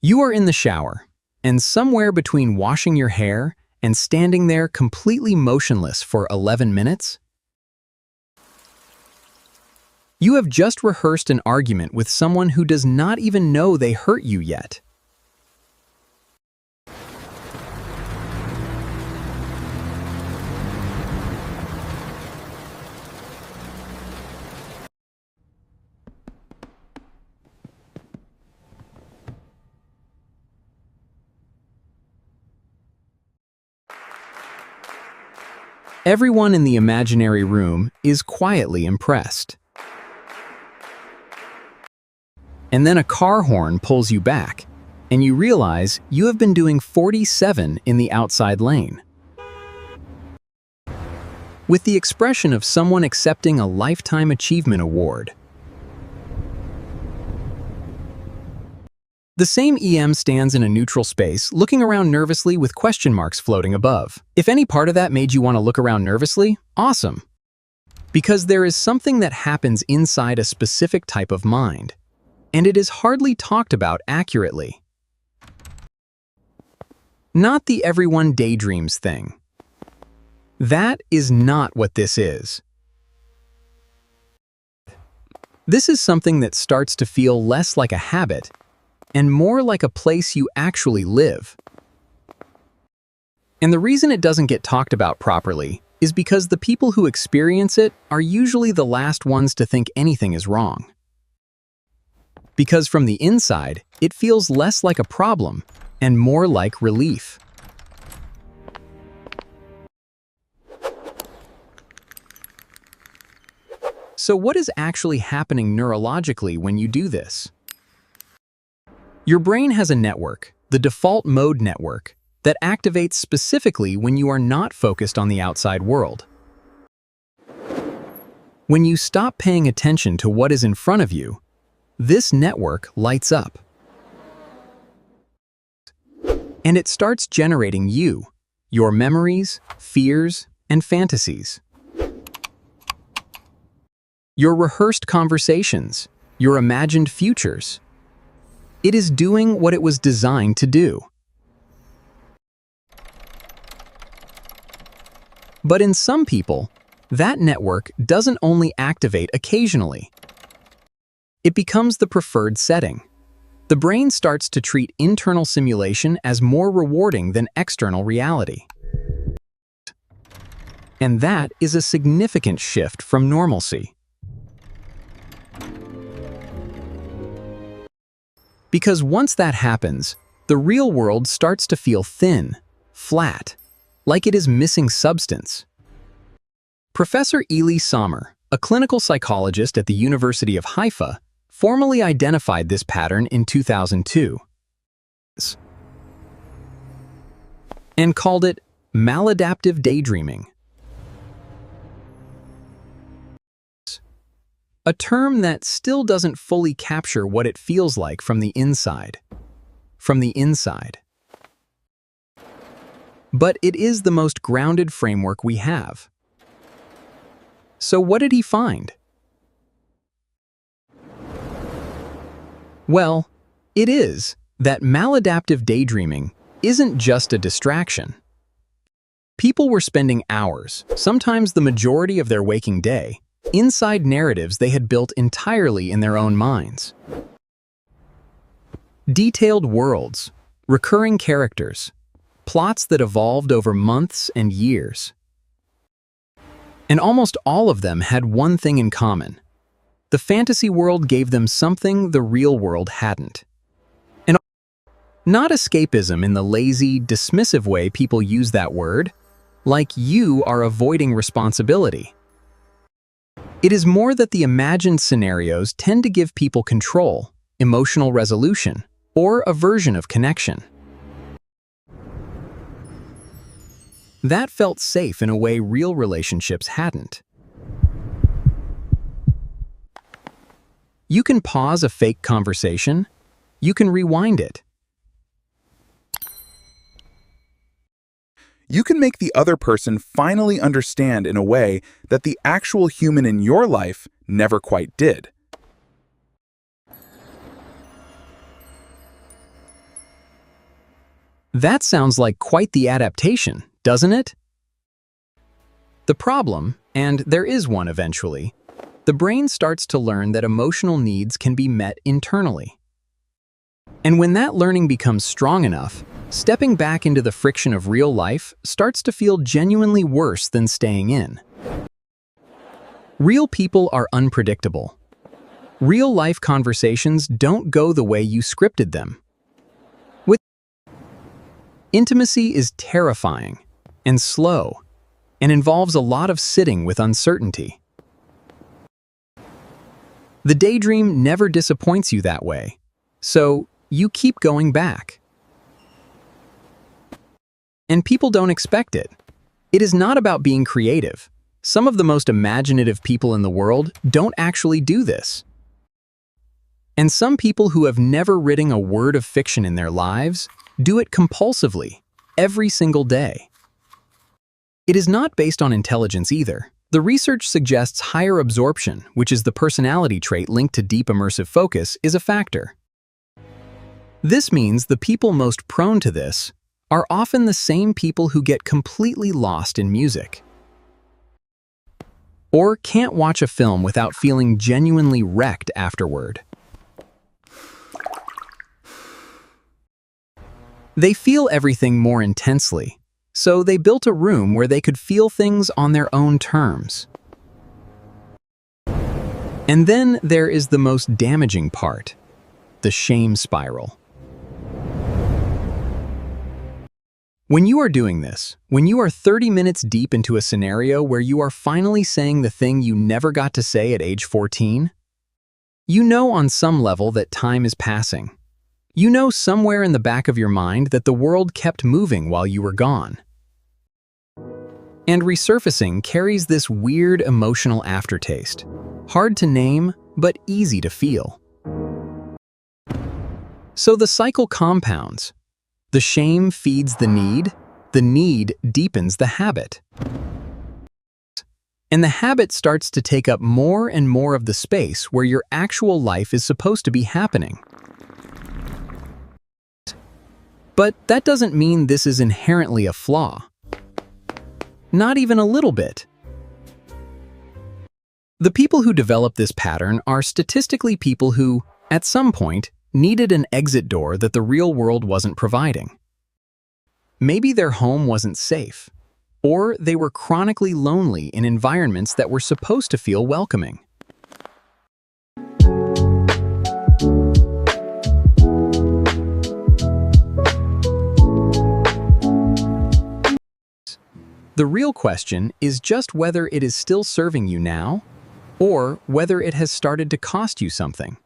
You are in the shower, and somewhere between washing your hair and standing there completely motionless for 11 minutes, you have just rehearsed an argument with someone who does not even know they hurt you yet. Everyone in the imaginary room is quietly impressed. And then a car horn pulls you back, and you realize you have been doing 47 in the outside lane. With the expression of someone accepting a Lifetime Achievement Award. The same EM stands in a neutral space, looking around nervously with question marks floating above. If any part of that made you want to look around nervously, awesome. Because there is something that happens inside a specific type of mind, and it is hardly talked about accurately. Not the everyone daydreams thing. That is not what this is. This is something that starts to feel less like a habit and more like a place you actually live. And the reason it doesn't get talked about properly is because the people who experience it are usually the last ones to think anything is wrong. Because from the inside, it feels less like a problem and more like relief. So what is actually happening neurologically when you do this? Your brain has a network, the default mode network, that activates specifically when you are not focused on the outside world. When you stop paying attention to what is in front of you, this network lights up. And it starts generating you, your memories, fears, and fantasies. Your rehearsed conversations, your imagined futures. It is doing what it was designed to do. But in some people, that network doesn't only activate occasionally. It becomes the preferred setting. The brain starts to treat internal simulation as more rewarding than external reality. And that is a significant shift from normalcy. Because once that happens, the real world starts to feel thin, flat, like it is missing substance. Professor Eli Sommer, a clinical psychologist at the University of Haifa, formally identified this pattern in 2002 and called it maladaptive daydreaming. A term that still doesn't fully capture what it feels like from the inside. But it is the most grounded framework we have. So what did he find? Well, it is that maladaptive daydreaming isn't just a distraction. People were spending hours, sometimes the majority of their waking day, inside narratives they had built entirely in their own minds. Detailed worlds, recurring characters, plots that evolved over months and years. And almost all of them had one thing in common. The fantasy world gave them something the real world hadn't. And not escapism in the lazy, dismissive way people use that word, like you are avoiding responsibility. It is more that the imagined scenarios tend to give people control, emotional resolution, or a version of connection. That felt safe in a way real relationships hadn't. You can pause a fake conversation. You can rewind it. You can make the other person finally understand in a way that the actual human in your life never quite did. That sounds like quite the adaptation, doesn't it? The problem, and there is one eventually, the brain starts to learn that emotional needs can be met internally. And when that learning becomes strong enough, stepping back into the friction of real life starts to feel genuinely worse than staying in. Real people are unpredictable. Real-life conversations don't go the way you scripted them. Intimacy is terrifying and slow and involves a lot of sitting with uncertainty. The daydream never disappoints you that way, so you keep going back. And people don't expect it. It is not about being creative. Some of the most imaginative people in the world don't actually do this. And some people who have never written a word of fiction in their lives do it compulsively, every single day. It is not based on intelligence either. The research suggests higher absorption, which is the personality trait linked to deep immersive focus, is a factor. This means the people most prone to this are often the same people who get completely lost in music, or can't watch a film without feeling genuinely wrecked afterward. They feel everything more intensely, so they built a room where they could feel things on their own terms. And then there is the most damaging part, the shame spiral. When you are doing this, when you are 30 minutes deep into a scenario where you are finally saying the thing you never got to say at age 14, you know on some level that time is passing. You know somewhere in the back of your mind that the world kept moving while you were gone. And resurfacing carries this weird emotional aftertaste, hard to name, but easy to feel. So the cycle compounds. The shame feeds the need deepens the habit. And the habit starts to take up more and more of the space where your actual life is supposed to be happening. But that doesn't mean this is inherently a flaw. Not even a little bit. The people who develop this pattern are statistically people who, at some point, needed an exit door that the real world wasn't providing. Maybe their home wasn't safe, or they were chronically lonely in environments that were supposed to feel welcoming. The real question is just whether it is still serving you now, or whether it has started to cost you something.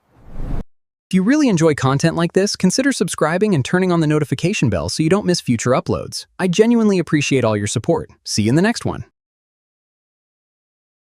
If you really enjoy content like this, consider subscribing and turning on the notification bell so you don't miss future uploads. I genuinely appreciate all your support. See you in the next one.